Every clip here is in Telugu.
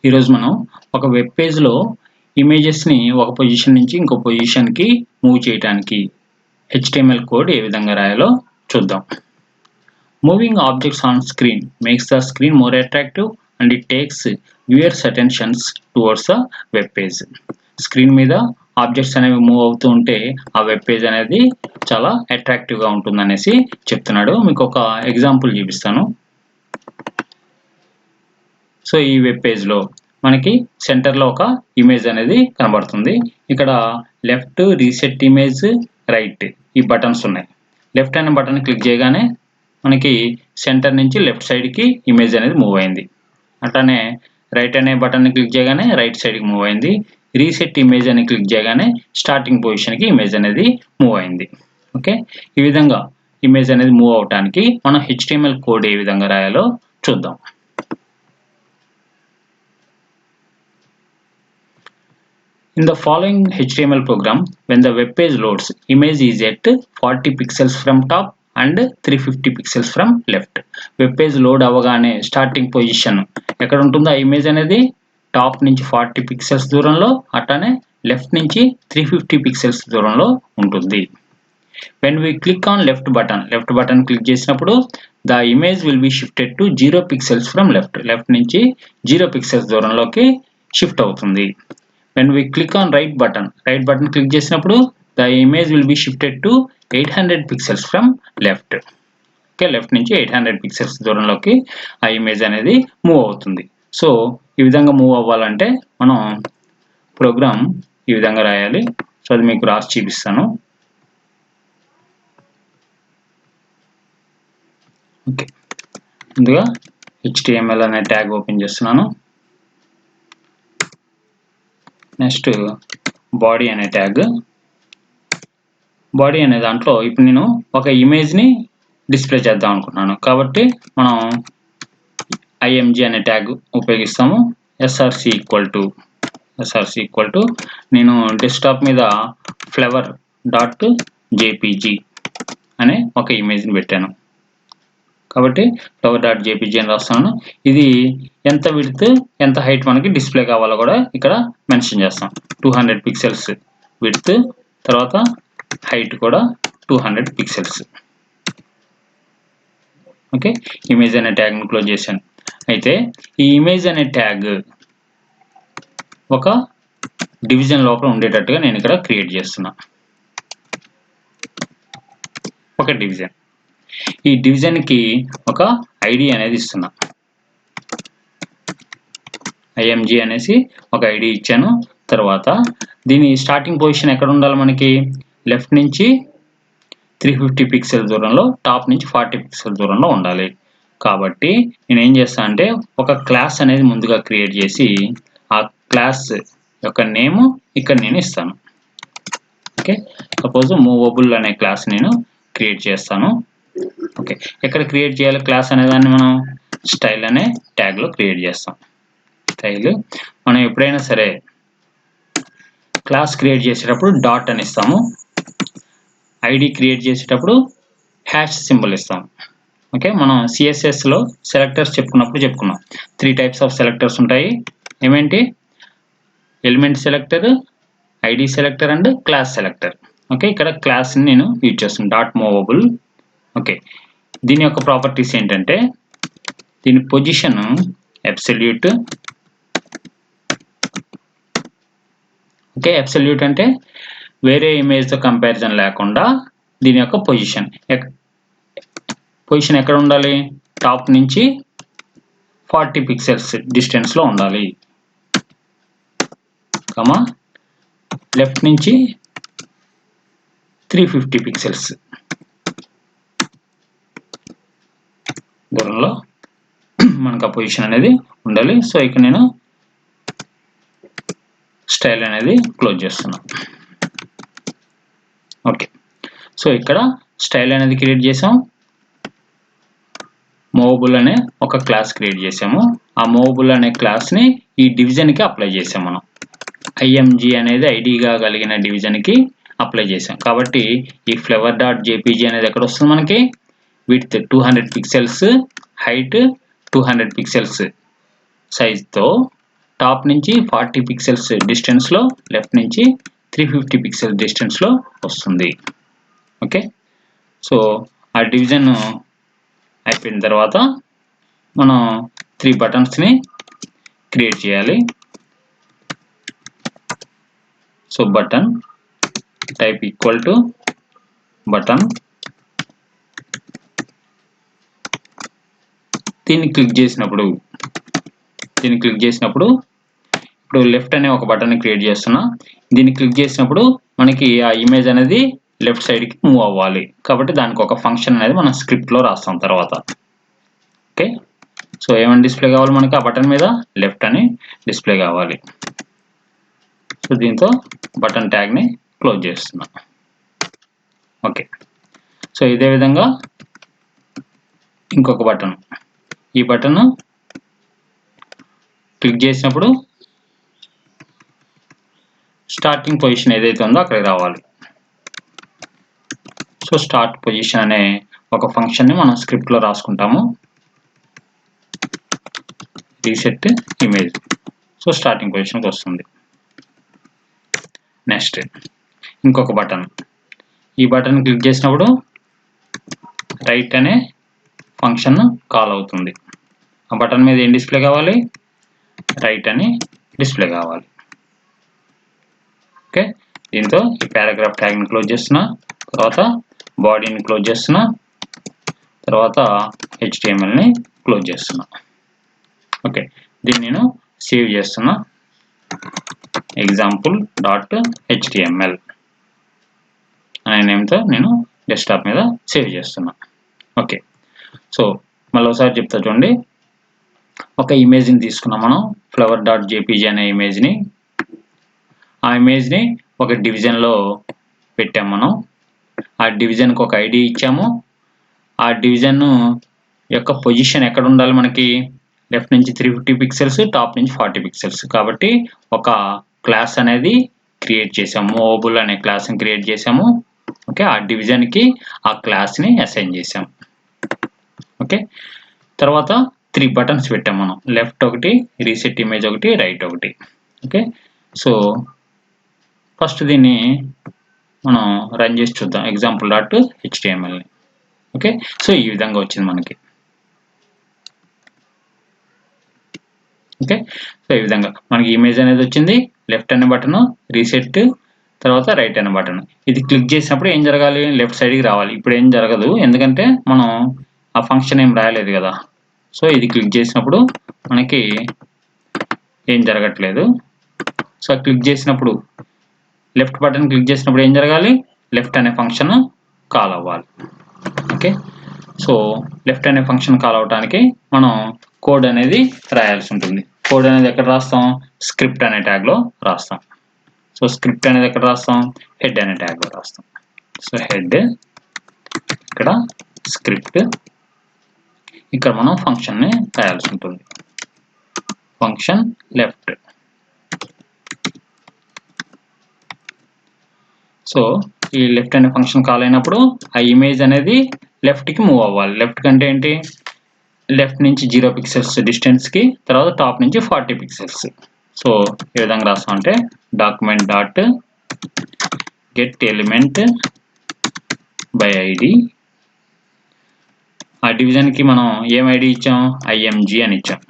ఈరోజు మనం ఒక వెబ్ పేజ్లో ఇమేజెస్ని ఒక పొజిషన్ నుంచి ఇంకో పొజిషన్కి మూవ్ చేయడానికి HTML కోడ్ ఏ విధంగా రాయాలో చూద్దాం. Moving objects on screen makes the screen more attractive and it takes viewers attentions towards the web page. Screen మీద ఆబ్జెక్ట్స్ అనేవి మూవ్ అవుతూ ఉంటే ఆ వెబ్ పేజ్ అనేది చాలా అట్రాక్టివ్గా ఉంటుందనేసి చెప్తున్నాడు. మీకు ఒక ఎగ్జాంపుల్ చూపిస్తాను. సో ఈ వెబ్ పేజ్లో మనకి సెంటర్లో ఒక ఇమేజ్ అనేది కనబడుతుంది. ఇక్కడ లెఫ్ట్ రీసెట్ ఇమేజ్, రైట్ ఈ బటన్స్ ఉన్నాయి. లెఫ్ట్ అనే బటన్ క్లిక్ చేయగానే మనకి సెంటర్ నుంచి లెఫ్ట్ సైడ్కి ఇమేజ్ అనేది మూవ్ అయింది. అట్లానే రైట్ అనే బటన్ని క్లిక్ చేయగానే రైట్ సైడ్కి మూవ్ అయింది. రీసెట్ ఇమేజ్ అని క్లిక్ చేయగానే స్టార్టింగ్ పొజిషన్కి ఇమేజ్ అనేది మూవ్ అయింది. ఓకే, ఈ విధంగా ఇమేజ్ అనేది మూవ్ అవడానికి మనం HTML కోడ్ ఏ విధంగా రాయాలో చూద్దాం. In the following HTML program, when the web page loads, image is at 40 pixels from top and 350 pixels from left. Web page load అవగానే స్టార్టింగ్ పొజిషన్ ఎక్కడ ఉంటుందో ఆ ఇమేజ్ అనేది టాప్ నుంచి 40 పిక్సెల్స్ దూరంలో, అట్లానే లెఫ్ట్ నుంచి 350 పిక్సెల్స్ దూరంలో ఉంటుంది. When we click on left button click చేసినప్పుడు the image will be shifted to 0 pixels from left నుంచి 0 పిక్సెల్స్ దూరంలోకి షిఫ్ట్ అవుతుంది. When we click on right button click చేసినప్పుడు the image will be shifted to 800 pixels from left. Okay, left నుంచి 800 పిక్సెల్స్ దూరంలోకి ఆ ఇమేజ్ అనేది మూవ్ అవుతుంది. సో ఈ విధంగా మూవ్ అవ్వాలంటే మనం ప్రోగ్రామ్ ఈ విధంగా రాయాలి. సో అది మీకు రాసి చూపిస్తాను. ఓకే, ముందుగా HTML అనే ట్యాగ్ ఓపెన్ చేస్తున్నాను. నెక్స్ట్ బాడీ అనే ట్యాగ్. బాడీ అనే దాంట్లో ఇప్పుడు నేను ఒక ఇమేజ్ని డిస్ప్లే చేద్దాం అనుకున్నాను కాబట్టి మనం img అనే ట్యాగ్ ఉపయోగిస్తాము. src ఈక్వల్ టు నేను డెస్క్టాప్ మీద flower.jpg అనే ఒక ఇమేజ్ని పెట్టాను కాబట్టి flower.jpg అని రాస్తాను. ఇది ఎంత విడ్త్ ఎంత హైట్ మనకి డిస్ప్లే కావాలో కూడా ఇక్కడ మెన్షన్ చేస్తాం. 200 పిక్సెల్స్ విడ్త్, తర్వాత హైట్ కూడా 200 పిక్సెల్స్. ఓకే, ఇమేజ్ అనే ట్యాగ్ని క్లోజ్ చేశాను. అయితే ఈ ఇమేజ్ అనే ట్యాగ్ ఒక డివిజన్ లోపల ఉండేటట్టుగా నేను ఇక్కడ క్రియేట్ చేస్తున్నా. ఒక డివిజన్, ఈ డివిజన్కి ఒక ఐడి అనేది ఇస్తున్నా. img అనేసి ఒక ఐడి ఇచ్చాను. తర్వాత దీని స్టార్టింగ్ పొజిషన్ ఎక్కడ ఉండాలి, మనకి లెఫ్ట్ నుంచి 350 పిక్సెల్ దూరంలో, టాప్ నుంచి 40 పిక్సెల్ దూరంలో ఉండాలి. కాబట్టి నేను ఏం చేస్తాను అంటే ఒక క్లాస్ అనేది ముందుగా క్రియేట్ చేసి ఆ క్లాస్ యొక్క నేమ్ ఇక్కడ నేను ఇస్తాను. ఓకే, సపోజ్ మూవబుల్ అనే క్లాస్ నేను క్రియేట్ చేస్తాను. ఓకే, ఎక్కడ క్రియేట్ చేయాలి క్లాస్ అనే దాన్ని మనం స్టైల్ అనే ట్యాగ్లో క్రియేట్ చేస్తాం. స్టైల్ మనం ఎప్పుడైనా సరే క్లాస్ క్రియేట్ చేసేటప్పుడు డాట్ అని ఇస్తాము. ఐడి క్రియేట్ చేసేటప్పుడు హ్యాష్ సింబల్ ఇస్తాం. ఓకే, మనం CSSలో సెలెక్టర్స్ చెప్పుకున్నాం. 3 టైప్స్ ఆఫ్ సెలెక్టర్స్ ఉంటాయి. ఏమేంటి? Element selector, ID selector and class selector. Okay, ఇక్కడ క్లాస్ని నేను యూజ్ చేస్తాను, డాట్ మూవబుల్. ఓకే, దీని యొక్క ప్రాపర్టీస్ ఏంటంటే దీని పొజిషన్ అబ్సల్యూట్. ఓకే, అబ్సల్యూట్ అంటే వేరే ఇమేజ్తో కంపారిజన్ లేకుండా దీని యొక్క పొజిషన్ ఎక్కడ ఉండాలి, టాప్ నుంచి 40 పిక్సెల్స్ డిస్టెన్స్లో ఉండాలి, కమా లెఫ్ట్ నుంచి 350 పిక్సెల్స్ దూరంలో మనకు ఆ పొజిషన్ అనేది ఉండాలి. సో ఇక్కడ నేను స్టైల్ అనేది క్లోజ్ చేస్తున్నాను. ఓకే, సో ఇక్కడ స్టైల్ అనేది క్రియేట్ చేసాం. మూవబుల్ అనే ఒక క్లాస్ క్రియేట్ చేసాము. ఆ మూవబుల్ అనే క్లాస్ని ఈ డివిజన్కి అప్లై చేసాం. మనం img అనేది ఐడిగా కలిగిన డివిజన్కి అప్లై చేసాం. కాబట్టి ఈ flower.jpg అనేది ఎక్కడ వస్తుంది, మనకి విడ్త్ 200 పిక్సెల్స్, హైట్ 200 పిక్సెల్స్ సైజ్తో టాప్ నుంచి 40 పిక్సెల్స్ డిస్టెన్స్లో, లెఫ్ట్ నుంచి 350 పిక్సెల్స్ డిస్టెన్స్లో వస్తుంది. ఓకే, సో ఆ డివిజన్ అయిపోయిన తర్వాత మనం 3 బటన్స్ని క్రియేట్ చేయాలి. So button type equal to button, దీన్ని క్లిక్ చేసినప్పుడు ఇప్పుడు లెఫ్ట్ అనే ఒక బటన్ క్రియేట్ చేస్తున్నా. దీన్ని క్లిక్ చేసినప్పుడు మనకి ఆ ఇమేజ్ అనేది లెఫ్ట్ సైడ్కి మూవ్ అవ్వాలి. కాబట్టి దానికి ఒక ఫంక్షన్ అనేది మనం స్క్రిప్ట్లో రాస్తాం తర్వాత. ఓకే, సో ఏమైనా డిస్ప్లే కావాలి మనకి ఆ బటన్ మీద? లెఫ్ట్ అని డిస్ప్లే కావాలి. సో దీంతో బటన్ ట్యాగ్ని క్లోజ్ చేస్తున్నాం. ఓకే, సో ఇదే విధంగా ఇంకొక బటన్, ఈ బటన్ క్లిక్ చేసినప్పుడు స్టార్టింగ్ పొజిషన్ ఏదైతే ఉందో అక్కడికి రావాలి. సో స్టార్ట్ పొజిషన్ అనే ఒక ఫంక్షన్ని మనం స్క్రిప్ట్లో రాసుకుంటాము. రీసెట్ ఇమేజ్, సో స్టార్టింగ్ పొజిషన్కి వస్తుంది. నెక్స్ట్ ఇంకొక బటన్, ఈ బటన్ క్లిక్ చేసినప్పుడు రైట్ అనే ఫంక్షన్ కాల్ అవుతుంది. ఆ బటన్ మీద ఏం డిస్ప్లే కావాలి? రైట్ అని డిస్ప్లే కావాలి. ఓకే, దీంతో ఈ పారాగ్రాఫ్ ట్యాగ్ని క్లోజ్ చేస్తున్నా, తర్వాత బాడీని క్లోజ్ చేస్తున్నా, తర్వాత HTMLని క్లోజ్ చేస్తున్నా. ఓకే, దీన్ని నేను సేవ్ చేస్తున్నా, example.html అనే నేమ్తో నేను డెస్క్టాప్ మీద సేవ్ చేస్తున్నా. ఓకే, సో మళ్ళీ ఒకసారి చెప్తా చూడండి. ఒక ఇమేజ్ని తీసుకున్నాం మనం, flower.jpg అనే ఇమేజ్ని. ఆ ఇమేజ్ని ఒక డివిజన్లో పెట్టాము మనం. ఆ డివిజన్కి ఒక ఐడి ఇచ్చాము. ఆ డివిజన్ యొక్క పొజిషన్ ఎక్కడ ఉండాలి మనకి? లెఫ్ట్ నుంచి 350 పిక్సెల్స్, టాప్ నుంచి 40 పిక్సెల్స్. కాబట్టి ఒక క్లాస్ అనేది క్రియేట్ చేసాము, మూవబుల్ అనే క్లాస్ని క్రియేట్ చేసాము. ఓకే, ఆ డివిజన్కి ఆ క్లాస్ని అసైన్ చేసాము. ఓకే, తర్వాత 3 బటన్స్ పెట్టాము మనం, లెఫ్ట్ ఒకటి, రీసెట్ ఇమేజ్ ఒకటి, రైట్ ఒకటి. ఓకే, సో ఫస్ట్ దీన్ని మనం రన్ చేసి చూద్దాం, example.html. ఓకే, సో ఈ విధంగా వచ్చింది మనకి. ఓకే, సో ఈ విధంగా మనకి ఇమేజ్ అనేది వచ్చింది. లెఫ్ట్ అనే బటన్, రీసెట్, తర్వాత రైట్ అనే బటన్. ఇది క్లిక్ చేసినప్పుడు ఏం జరగాలి? లెఫ్ట్ సైడ్కి రావాలి. ఇప్పుడు ఏం జరగదు, ఎందుకంటే మనం ఆ ఫంక్షన్ ఏం రాయలేదు కదా. సో ఇది క్లిక్ చేసినప్పుడు మనకి ఏం జరగట్లేదు. సో క్లిక్ చేసినప్పుడు, లెఫ్ట్ బటన్ క్లిక్ చేసినప్పుడు ఏం జరగాలి? లెఫ్ట్ అనే ఫంక్షన్ కాల్ అవ్వాలి. ఓకే, సో లెఫ్ట్ అనే ఫంక్షన్ కాల్ అవడానికి మనం కోడ్ అనేది రాయాల్సి ఉంటుంది. కోడ్ అనేది ఎక్కడ రాస్తాం? స్క్రిప్ట్ అనే ట్యాగ్లో రాస్తాం. సో స్క్రిప్ట్ అనేది ఎక్కడ రాస్తాం? హెడ్ అనే ట్యాగ్లో రాస్తాం. సో హెడ్, ఇక్కడ స్క్రిప్ట్, ఇక్కడ మనం ఫంక్షన్ని రాయాల్సి ఉంటుంది. Function left. సో ఈ లెఫ్ట్ అనే ఫంక్షన్ కాల్ అయినప్పుడు ఆ ఇమేజ్ అనేది లెఫ్ట్కి మూవ్ అవ్వాలి. లెఫ్ట్ కంటే ఏంటి? లెఫ్ట్ నుంచి 0 పిక్సెల్స్ డిస్టెన్స్కి, తర్వాత టాప్ నుంచి 40 పిక్సెల్స్. సో ఏ విధంగా రాస్తాం అంటే document.getElement by ID. ఆ డివిజన్కి మనం ఏం ఐడి ఇచ్చాం? IMG అని ఇచ్చాం.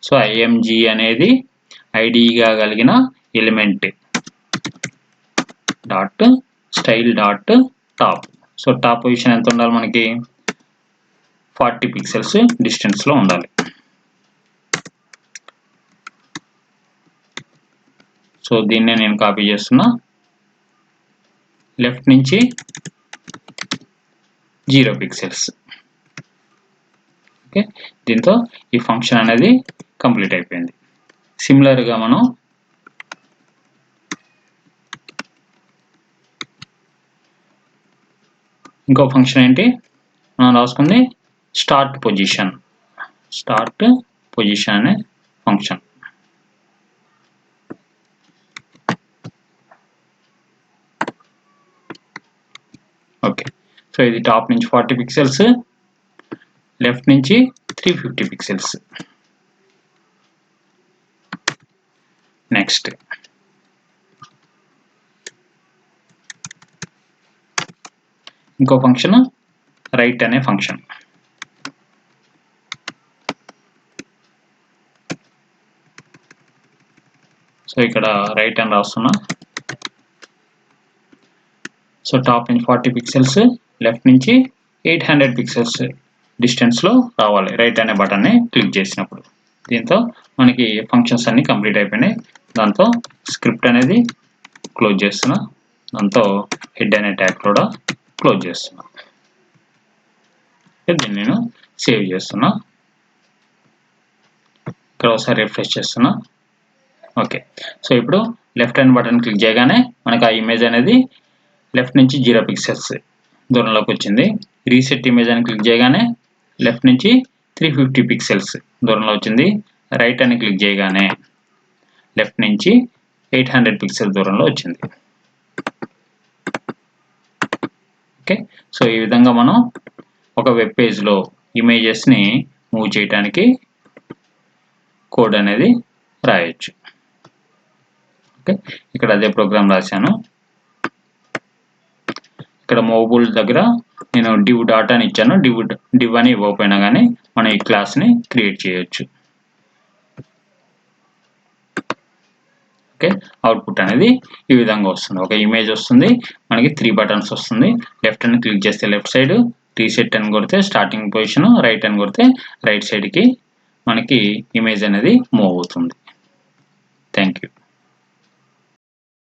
సో IMG అనేది ఐడిగా కలిగిన element. .style.top. So top position ఎంత ఉండాలి మనకి? 40 పిక్సెల్స్ డిస్టెన్స్లో ఉండాలి. సో దీన్నే నేను కాపీ చేస్తున్నా, లెఫ్ట్ నుంచి 0 పిక్సెల్స్. ఓకే, దీంతో ఈ ఫంక్షన్ అనేది కంప్లీట్ అయిపోయింది. సిమిలర్గా మనం ఇంకో ఫంక్షన్ ఏంటి మనం రాసుకుంది? స్టార్ట్ పొజిషన్ అనే ఫంక్షన్. ఓకే, సో ఇది టాప్ నుంచి 40 పిక్సెల్స్, లెఫ్ట్ నుంచి 350 పిక్సెల్స్. నెక్స్ట్ ఇంకో ఫంక్షన్ రైట్ అనే ఫంక్షన్. సో ఇక్కడ రైట్ అని రాస్తున్నా. సో టాప్ నుంచి 40 పిక్సెల్స్, లెఫ్ట్ నుంచి 800 పిక్సెల్స్ డిస్టెన్స్లో రావాలి రైట్ అనే బటన్ని క్లిక్ చేసినప్పుడు. దీంతో మనకి ఫంక్షన్స్ అన్ని కంప్లీట్ అయిపోయినాయి. దాంతో స్క్రిప్ట్ అనేది క్లోజ్ చేస్తున్నా. దాంతో హెడ్ అనే ట్యాగ్ కూడా క్లోజ్ చేస్తున్నా. దీన్ని నేను సేవ్ చేస్తున్నా. ఇక్కడ ఒకసారి రిఫ్రెష్ చేస్తున్నా. ఓకే, సో ఇప్పుడు లెఫ్ట్ హ్యాండ్ బటన్ క్లిక్ చేయగానే మనకు ఆ ఇమేజ్ అనేది లెఫ్ట్ నుంచి 0 పిక్సెల్స్ దూరంలోకి వచ్చింది. రీసెట్ ఇమేజ్ అని క్లిక్ చేయగానే లెఫ్ట్ నుంచి 350 పిక్సెల్స్ దూరంలో వచ్చింది. రైట్ అని క్లిక్ చేయగానే లెఫ్ట్ నుంచి 800 పిక్సెల్ దూరంలో వచ్చింది. ఓకే, సో ఈ విధంగా మనం ఒక వెబ్ పేజ్లో ఇమేజెస్ని మూవ్ చేయడానికి కోడ్ అనేది రాయొచ్చు. ఓకే, ఇక్కడ అదే ప్రోగ్రామ్ రాశాను. ఇక్కడ మోబుల్ దగ్గర నేను div డాట్ అని ఇచ్చాను. div అని ఇవ్వకపోయినా కానీ మనం ఈ క్లాస్ని క్రియేట్ చేయొచ్చు. ఓకే, అవుట్పుట్ అనేది ఈ విధంగా వస్తుంది. ఒక ఇమేజ్ వస్తుంది, మనకి 3 బటన్స్ వస్తుంది. లెఫ్ట్ అని క్లిక్ చేస్తే లెఫ్ట్ సైడ్, రీసెట్ అని కొడితే స్టార్టింగ్ పొజిషన్, రైట్ అని కొడితే రైట్ సైడ్కి మనకి ఇమేజ్ అనేది మూవ్ అవుతుంది. Thank you.